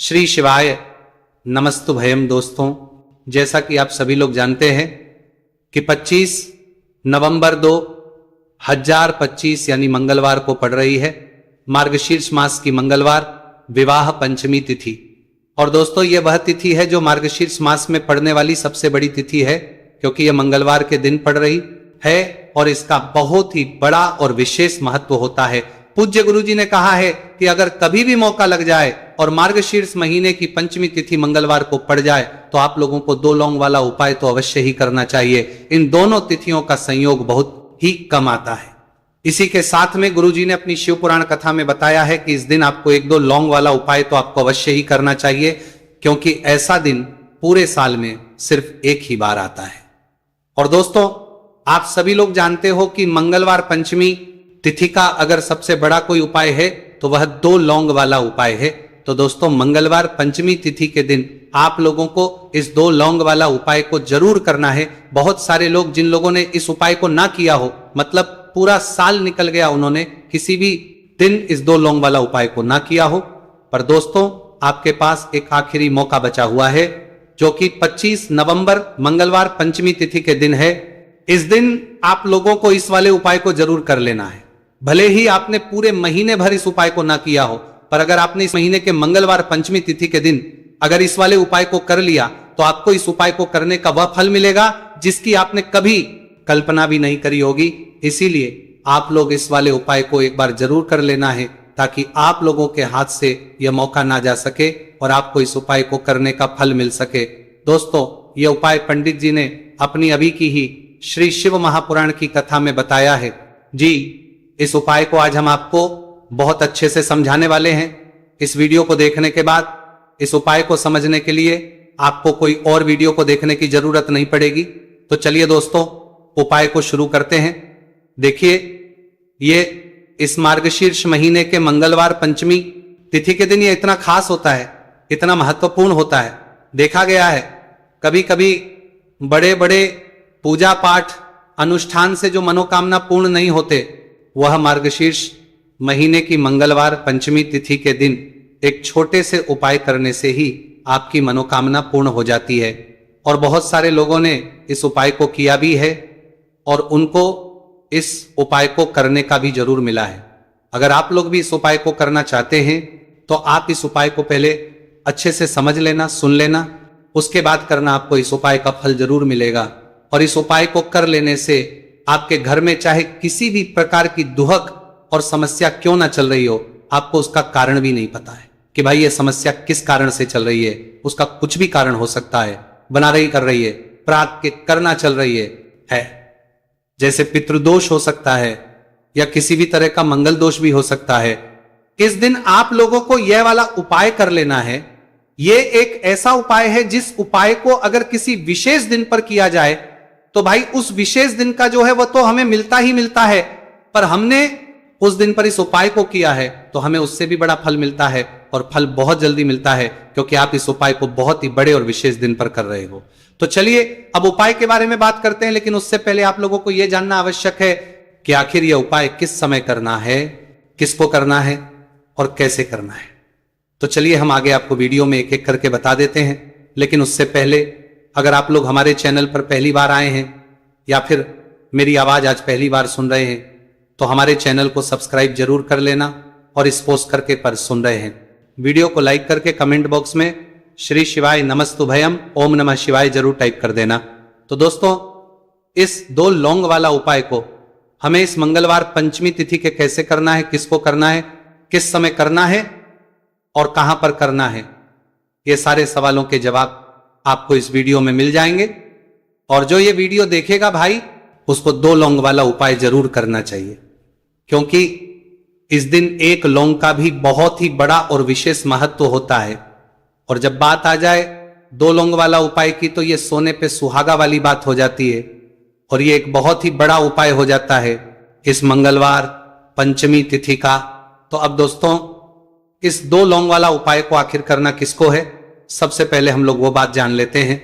श्री शिवाय नमस्तुभयम। दोस्तों, जैसा कि आप सभी लोग जानते हैं कि 25 नवंबर 2025 यानी मंगलवार को पड़ रही है मार्गशीर्ष मास की मंगलवार विवाह पंचमी तिथि। और दोस्तों, यह वह तिथि है जो मार्गशीर्ष मास में पड़ने वाली सबसे बड़ी तिथि है, क्योंकि यह मंगलवार के दिन पड़ रही है और इसका बहुत ही बड़ा और विशेष महत्व होता है। पूज्य गुरुजी ने कहा है कि अगर कभी भी मौका लग जाए और मार्गशीर्ष महीने की पंचमी तिथि मंगलवार को पड़ जाए तो आप लोगों को 2 लौंग वाला उपाय तो अवश्य ही करना चाहिए। इन दोनों तिथियों का संयोग बहुत ही कम आता है। इसी के साथ में गुरुजी ने अपनी शिव पुराण कथा में बताया है कि इस दिन आपको 1-2 लौंग वाला उपाय तो आपको अवश्य ही करना चाहिए, क्योंकि ऐसा दिन पूरे साल में सिर्फ एक ही बार आता है। और दोस्तों, आप सभी लोग जानते हो कि मंगलवार पंचमी तिथि का अगर सबसे बड़ा कोई उपाय है तो वह 2 लौंग वाला उपाय है। तो दोस्तों, मंगलवार पंचमी तिथि के दिन आप लोगों को इस 2 लौंग वाला उपाय को जरूर करना है। बहुत सारे लोग, जिन लोगों ने इस उपाय को ना किया हो, मतलब पूरा साल निकल गया, उन्होंने किसी भी दिन इस 2 लौंग वाला उपाय को ना किया हो, पर दोस्तों आपके पास एक आखिरी मौका बचा हुआ है, जो कि 25 नवंबर मंगलवार पंचमी तिथि के दिन है। इस दिन आप लोगों को इस वाले उपाय को जरूर कर लेना है। भले ही आपने पूरे महीने भर इस उपाय को ना किया हो, पर अगर आपने इस महीने के मंगलवार पंचमी तिथि के दिन अगर इस वाले उपाय को कर लिया तो आपको इस उपाय को करने का वह फल मिलेगा जिसकी आपने कभी कल्पना भी नहीं करी होगी। इसीलिए आप लोग इस वाले उपाय को एक बार जरूर कर लेना है, ताकि आप लोगों के हाथ से यह मौका ना जा सके और आपको इस उपाय को करने का फल मिल सके। दोस्तों, यह उपाय पंडित जी ने अपनी अभी की ही श्री शिव महापुराण की कथा में बताया है जी। इस उपाय को आज हम आपको बहुत अच्छे से समझाने वाले हैं। इस वीडियो को देखने के बाद इस उपाय को समझने के लिए आपको कोई और वीडियो को देखने की जरूरत नहीं पड़ेगी। तो चलिए दोस्तों, उपाय को शुरू करते हैं। देखिए, ये इस मार्गशीर्ष महीने के मंगलवार पंचमी तिथि के दिन ये इतना खास होता है, इतना महत्वपूर्ण होता है। देखा गया है कभी कभी बड़े बड़े पूजा पाठ अनुष्ठान से जो मनोकामना पूर्ण नहीं होते, वह मार्गशीर्ष महीने की मंगलवार पंचमी तिथि के दिन एक छोटे से उपाय करने से ही आपकी मनोकामना पूर्ण हो जाती है। और बहुत सारे लोगों ने इस उपाय को किया भी है और उनको इस उपाय को करने का भी जरूर मिला है। अगर आप लोग भी इस उपाय को करना चाहते हैं तो आप इस उपाय को पहले अच्छे से समझ लेना, सुन लेना, उसके बाद करना, आपको इस उपाय का फल जरूर मिलेगा। और इस उपाय को कर लेने से आपके घर में चाहे किसी भी प्रकार की दुहक और समस्या क्यों ना चल रही हो, आपको उसका कारण भी नहीं पता है कि भाई ये समस्या किस कारण से चल रही है। उसका कुछ भी कारण हो सकता है, बना रही कर रही है, प्रात के करना चल रही है, जैसे पितृदोष हो सकता है या किसी भी तरह का मंगल दोष भी हो सकता है। इस दिन आप लोगों को यह वाला उपाय कर लेना है। यह एक ऐसा उपाय है जिस उपाय को अगर किसी विशेष दिन पर किया जाए तो भाई उस विशेष दिन का जो है वह तो हमें मिलता ही मिलता है, पर हमने उस दिन पर इस उपाय को किया है तो हमें उससे भी बड़ा फल मिलता है, और फल बहुत जल्दी मिलता है, क्योंकि आप इस उपाय को बहुत ही बड़े और विशेष दिन पर कर रहे हो। तो चलिए अब उपाय के बारे में बात करते हैं, लेकिन उससे पहले आप लोगों को यह जानना आवश्यक है कि आखिर यह उपाय किस समय करना है, किसको करना है और कैसे करना है। तो चलिए हम आगे आपको वीडियो में एक एक करके बता देते हैं। लेकिन उससे पहले, अगर आप लोग हमारे चैनल पर पहली बार आए हैं या फिर मेरी आवाज आज पहली बार सुन रहे हैं, तो हमारे चैनल को सब्सक्राइब जरूर कर लेना। और इस पोस्ट करके पर सुन रहे हैं, वीडियो को लाइक करके कमेंट बॉक्स में श्री शिवाय नमस्तुभयम ओम नमः शिवाय जरूर टाइप कर देना। तो दोस्तों, इस 2 लौंग वाला उपाय को हमें इस मंगलवार पंचमी तिथि के कैसे करना है, किसको करना है, किस समय करना है और कहां पर करना है, ये सारे सवालों के जवाब आपको इस वीडियो में मिल जाएंगे। और जो ये वीडियो देखेगा भाई, उसको 2 लौंग वाला उपाय जरूर करना चाहिए, क्योंकि इस दिन 1 लौंग का भी बहुत ही बड़ा और विशेष महत्व होता है। और जब बात आ जाए 2 लौंग वाला उपाय की, तो ये सोने पे सुहागा वाली बात हो जाती है, और ये एक बहुत ही बड़ा उपाय हो जाता है इस मंगलवार पंचमी तिथि का। तो अब दोस्तों, इस 2 लौंग वाला उपाय को आखिर करना किसको है, सबसे पहले हम लोग वो बात जान लेते हैं।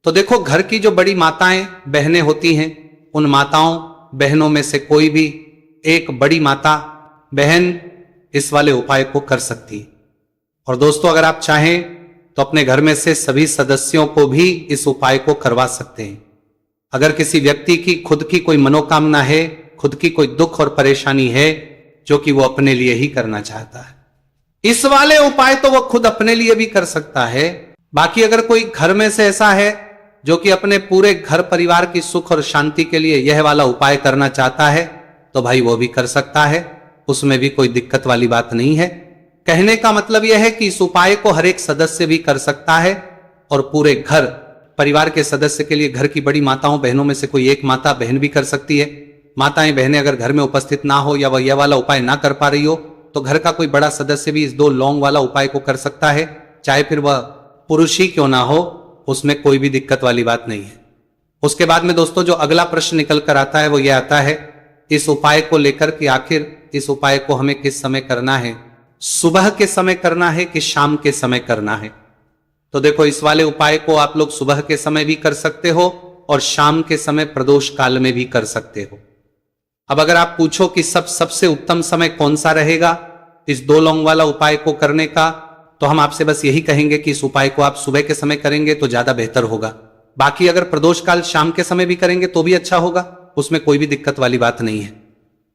तो देखो, घर की जो बड़ी माताएं बहनें होती हैं, उन माताओं बहनों में से कोई भी एक बड़ी माता बहन इस वाले उपाय को कर सकती है। और दोस्तों अगर आप चाहें तो अपने घर में से सभी सदस्यों को भी इस उपाय को करवा सकते हैं। अगर किसी व्यक्ति की खुद की कोई मनोकामना है, खुद की कोई दुख और परेशानी है जो कि वो अपने लिए ही करना चाहता है, इस वाले उपाय तो वो खुद अपने लिए भी कर सकता है। बाकी अगर कोई घर में से ऐसा है जो कि अपने पूरे घर परिवार की सुख और शांति के लिए यह वाला उपाय करना चाहता है, तो भाई वो भी कर सकता है, उसमें भी कोई दिक्कत वाली बात नहीं है। कहने का मतलब यह है कि इस उपाय को हर एक सदस्य भी कर सकता है और पूरे घर परिवार के सदस्य के लिए घर की बड़ी माताओं बहनों में से कोई एक माता बहन भी कर सकती है। माताएं बहनें अगर घर में उपस्थित ना हो या वह यह वाला उपाय ना कर पा रही हो तो घर का कोई बड़ा सदस्य भी इस 2 लौंग वाला उपाय को कर सकता है, चाहे फिर वह पुरुष ही क्यों ना हो, उसमें कोई भी दिक्कत वाली बात नहीं है। उसके बाद में दोस्तों जो अगला प्रश्न निकल कर आता है वो यह आता है इस उपाय को लेकर कि आखिर इस उपाय को हमें किस समय करना है, सुबह के समय करना है कि शाम के समय करना है। तो देखो इस वाले उपाय को आप लोग सुबह के समय भी कर सकते हो और शाम के समय प्रदोष काल में भी कर सकते हो। अब अगर आप पूछो कि सबसे उत्तम समय कौन सा रहेगा इस 2 लौंग वाला उपाय को करने का, तो हम आपसे बस यही कहेंगे कि इस उपाय को आप सुबह के समय करेंगे तो ज्यादा बेहतर होगा। बाकी अगर प्रदोष काल शाम के समय भी करेंगे तो भी अच्छा होगा, उसमें कोई भी दिक्कत वाली बात नहीं है।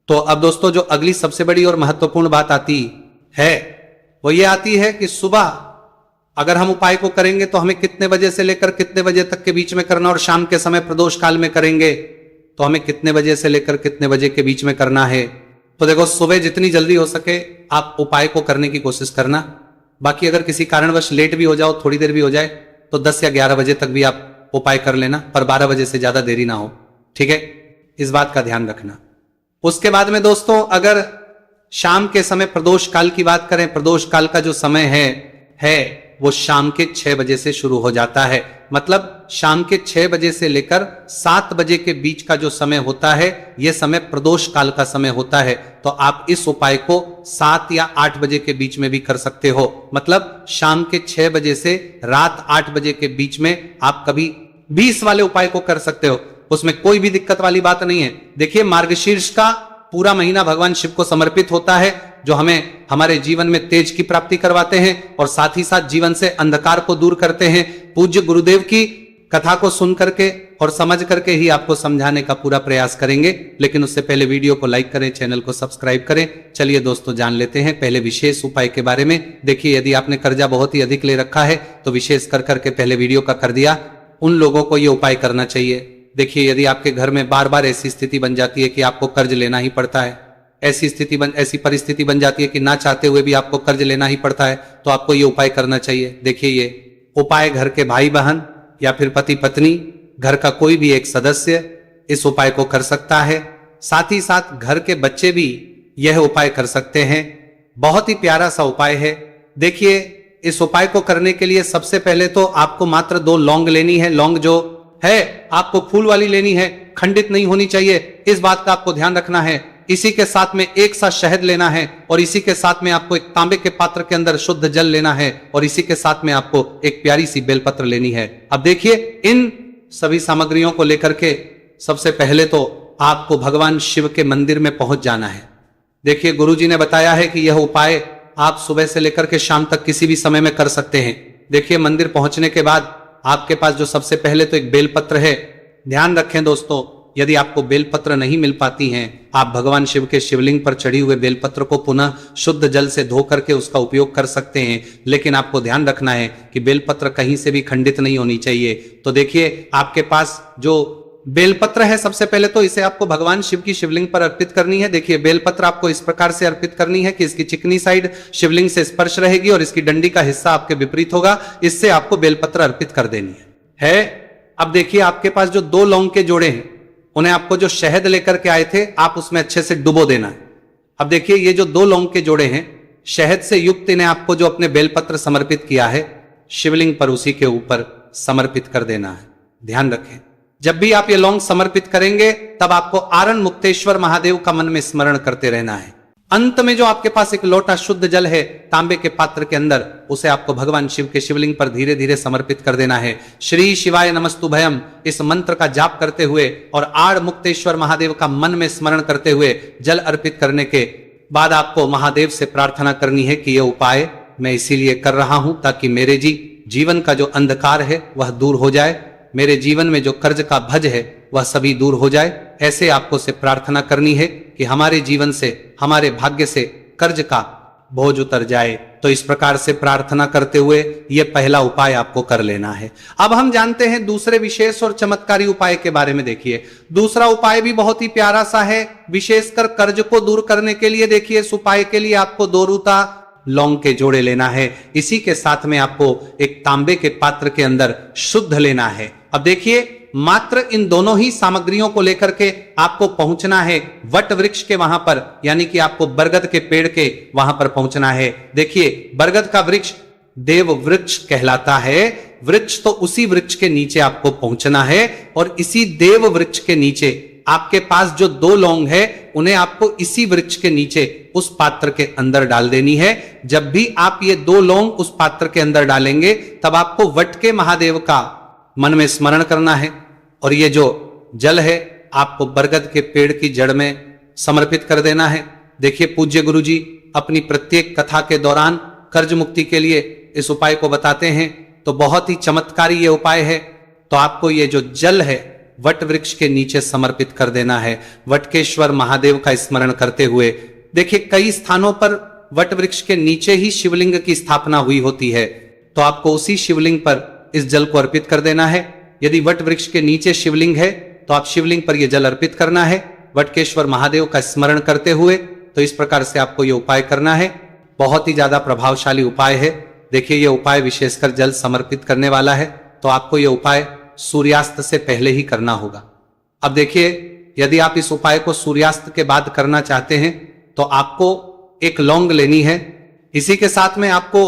तो अब दोस्तों जो अगली सबसे बड़ी और महत्वपूर्ण बात आती है वो ये आती है कि सुबह अगर हम उपाय को करेंगे तो हमें कितने बजे से लेकर कितने बजे तक के बीच में करना, और शाम के समय प्रदोष काल में करेंगे तो हमें कितने बजे से लेकर कितने बजे के बीच में करना है। तो देखो सुबह जितनी जल्दी हो सके आप उपाय को करने की कोशिश करना। बाकी अगर किसी कारणवश लेट भी हो जाओ, थोड़ी देर भी हो जाए, तो 10 या 11 बजे तक भी आप उपाय कर लेना, पर 12 बजे से ज्यादा देरी ना हो, ठीक है, इस बात का ध्यान रखना। उसके बाद में दोस्तों अगर शाम के समय प्रदोष काल की बात करें, प्रदोष काल का जो समय है वो शाम के 6 बजे से शुरू हो जाता है। मतलब शाम के 6 बजे से लेकर 7 बजे के बीच का जो समय होता है यह समय प्रदोष काल का समय होता है। तो आप इस उपाय को 7 या 8 बजे के बीच में भी कर सकते हो। मतलब शाम के 6 बजे से रात 8 बजे के बीच में आप कभी भी इस वाले उपाय को कर सकते हो, उसमें कोई भी दिक्कत वाली बात नहीं है। देखिए मार्गशीर्ष का पूरा महीना भगवान शिव को समर्पित होता है, जो हमें हमारे जीवन में तेज की प्राप्ति करवाते हैं और साथ ही साथ जीवन से अंधकार को दूर करते हैं। पूज्य गुरुदेव की कथा को सुन करके और समझ करके ही आपको समझाने का पूरा प्रयास करेंगे, लेकिन उससे पहले वीडियो को लाइक करें, चैनल को सब्सक्राइब करें। चलिए दोस्तों जान लेते हैं पहले विशेष उपाय के बारे में। देखिए यदि आपने कर्जा बहुत ही अधिक ले रखा है तो विशेष कर करके पहले वीडियो का कर दिया, उन लोगों को यह उपाय करना चाहिए। देखिए यदि आपके घर में बार बार ऐसी स्थिति बन जाती है कि आपको कर्ज लेना ही पड़ता है, ऐसी परिस्थिति बन जाती है कि ना चाहते हुए भी आपको कर्ज लेना ही पड़ता है, तो आपको ये उपाय करना चाहिए। देखिए ये उपाय घर के भाई बहन या फिर पति पत्नी, घर का कोई भी एक सदस्य इस उपाय को कर सकता है। साथ ही साथ घर के बच्चे भी यह उपाय कर सकते हैं। बहुत ही प्यारा सा उपाय है। देखिए इस उपाय को करने के लिए सबसे पहले तो आपको मात्र 2 लौंग लेनी है। लौंग जो है आपको फूल वाली लेनी है, खंडित नहीं होनी चाहिए, इस बात का आपको ध्यान रखना है। इसी के साथ में एक सा शहद लेना है और इसी के साथ में आपको एक तांबे के पात्र के अंदर शुद्ध जल लेना है और इसी के साथ में आपको एक प्यारी सी बेलपत्र लेनी है। अब देखिए इन सभी सामग्रियों को लेकर के सबसे पहले तो आपको भगवान शिव के मंदिर में पहुंच जाना है। देखिए गुरुजी ने बताया है कि यह उपाय आप सुबह से लेकर के शाम तक किसी भी समय में कर सकते हैं। देखिए मंदिर पहुंचने के बाद आपके पास जो सबसे पहले तो एक बेलपत्र है। ध्यान रखें दोस्तों, यदि आपको बेलपत्र नहीं मिल पाती हैं, आप भगवान शिव के शिवलिंग पर चढ़ी हुए बेलपत्र को पुनः शुद्ध जल से धो करके उसका उपयोग कर सकते हैं। लेकिन आपको ध्यान रखना है कि बेलपत्र कहीं से भी खंडित नहीं होनी चाहिए। तो देखिए आपके पास जो बेलपत्र है, सबसे पहले तो इसे आपको भगवान शिव की शिवलिंग पर अर्पित करनी है। देखिए बेलपत्र आपको इस प्रकार से अर्पित करनी है कि इसकी चिकनी साइड शिवलिंग से स्पर्श रहेगी और इसकी डंडी का हिस्सा आपके विपरीत होगा। इससे आपको बेलपत्र अर्पित कर देनी है। अब देखिए आपके पास जो 2 लौंग के जोड़े हैं, उन्हें आपको जो शहद लेकर के आए थे आप उसमें अच्छे से डुबो देना है। अब देखिए ये जो 2 लौंग के जोड़े हैं शहद से युक्त, इन्हें आपको जो अपने बेलपत्र समर्पित किया है शिवलिंग पर उसी के ऊपर समर्पित कर देना है। ध्यान रखें जब भी आप ये लौंग समर्पित करेंगे तब आपको आरण मुक्तेश्वर महादेव का मन में स्मरण करते रहना है। अंत में जो आपके पास एक लोटा शुद्ध जल है तांबे के पात्र के अंदर, उसे आपको भगवान शिव के शिवलिंग पर धीरे धीरे समर्पित कर देना है। श्री शिवाय नमस्तुभयम इस मंत्र का जाप करते हुए और आड़ मुक्तेश्वर महादेव का मन में स्मरण करते हुए जल अर्पित करने के बाद आपको महादेव से प्रार्थना करनी है कि यह उपाय मैं इसीलिए कर रहा हूं ताकि मेरे जीवन का जो अंधकार है वह दूर हो जाए, मेरे जीवन में जो कर्ज का भज है वह सभी दूर हो जाए। ऐसे आपको से प्रार्थना करनी है कि हमारे जीवन से, हमारे भाग्य से कर्ज का बोझ उतर जाए। तो इस प्रकार से प्रार्थना करते हुए यह पहला उपाय आपको कर लेना है। अब हम जानते हैं दूसरे विशेष और चमत्कारी उपाय के बारे में। देखिए दूसरा उपाय भी बहुत ही प्यारा सा है, विशेषकर कर्ज को दूर करने के लिए। देखिए इस उपाय के लिए आपको 2 रूता लौंग के जोड़े लेना है। इसी के साथ में आपको एक तांबे के पात्र के अंदर शुद्ध लेना है। अब देखिए मात्र इन दोनों ही सामग्रियों को लेकर के आपको पहुंचना है वट वृक्ष के वहां पर, यानी कि आपको बरगद के पेड़ के वहां पर पहुंचना है। देखिए बरगद का वृक्ष देव वृक्ष कहलाता है। वृक्ष तो उसी वृक्ष के नीचे आपको पहुंचना है और इसी देव वृक्ष के नीचे आपके पास जो 2 लौंग है उन्हें आपको इसी वृक्ष के नीचे उस पात्र के अंदर डाल देनी है। जब भी आप ये 2 लौंग उस पात्र के अंदर डालेंगे तब आपको वट के महादेव का मन में स्मरण करना है और ये जो जल है आपको बरगद के पेड़ की जड़ में समर्पित कर देना है। देखिए पूज्य गुरु जी अपनी प्रत्येक कथा के दौरान कर्ज मुक्ति के लिए इस उपाय को बताते हैं, तो बहुत ही चमत्कारी ये उपाय है। तो आपको ये जो जल है वट वृक्ष के नीचे समर्पित कर देना है, वटकेश्वर महादेव का स्मरण करते हुए। देखिए कई स्थानों पर वट वृक्ष के नीचे ही शिवलिंग की स्थापना हुई होती है, तो आपको उसी शिवलिंग पर इस जल को अर्पित कर देना है। यदि वट वृक्ष के नीचे शिवलिंग है तो आप शिवलिंग पर यह जल अर्पित करना है वटकेश्वर महादेव का स्मरण करते हुए। तो इस प्रकार से आपको यह उपाय करना है। बहुत ही ज्यादा प्रभावशाली उपाय है। देखिए यह उपाय विशेषकर जल समर्पित करने वाला है, तो आपको यह उपाय सूर्यास्त से पहले ही करना होगा। अब देखिए यदि आप इस उपाय को सूर्यास्त के बाद करना चाहते हैं तो आपको एक लौंग लेनी है। इसी के साथ में आपको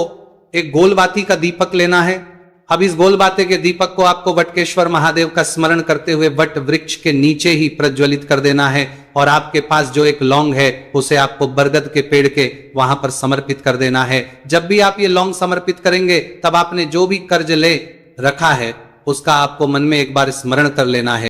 एक गोलबाती का दीपक लेना है। अब इस गोलबाते के दीपक को आपको वटकेश्वर महादेव का स्मरण करते हुए वट वृक्ष के नीचे ही प्रज्वलित कर देना है और आपके पास जो एक लौंग है उसे आपको बरगद के पेड़ के वहां पर समर्पित कर देना है। जब भी आप ये लौंग समर्पित करेंगे तब आपने जो भी कर्ज ले रखा है उसका आपको मन में एक बार स्मरण कर लेना है।